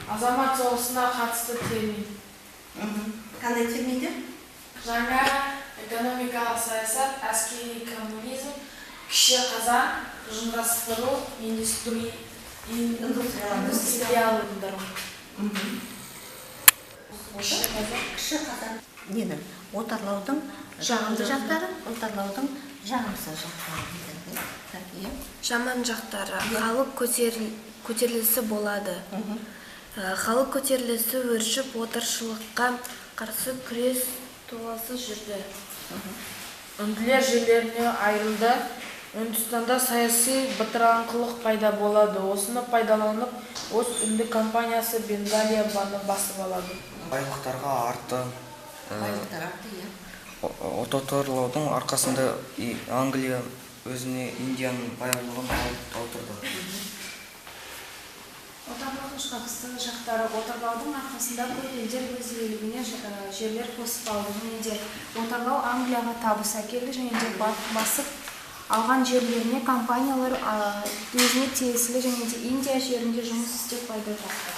Азамат соғысына қатысты термин. Қандай терминдер? Жаңа экономикалық саясат, әскери коммунизм, кіші қазан, жымғастыру, индустрияландыру. Кіші қазан. Нені? Отарлаудың жағымды жақтары, отарлаудың жағымсыз жақтары. Жаман жақтары. Халық көтерілісі болады. Халық көтерілісі өршіп, отырықшылыққа қарсы күрес толасы жүрді. Үнділер жерлеріне айырылды. Үндістанда саяси бытыраңқылық пайда болады. Осыны пайдаланып, Ост үнді компаниясы Бенгалия басып алады. Байлықтарға артты. Байлықтар артты, иә. Отарлаудың арқасында Англия өзіне Индияның байлығын алып отырды. Отарлаудың шығақысты жақтары. Отарлаудың арқасында көп елдер өз иелігіне жерлер қосып алды. Және де отарлау Англияға табыс әкелді, және де басып алған жерлеріне компаниялар өзіне тиесілі және де Индия жерінде жұмыс істеп пайда тапты.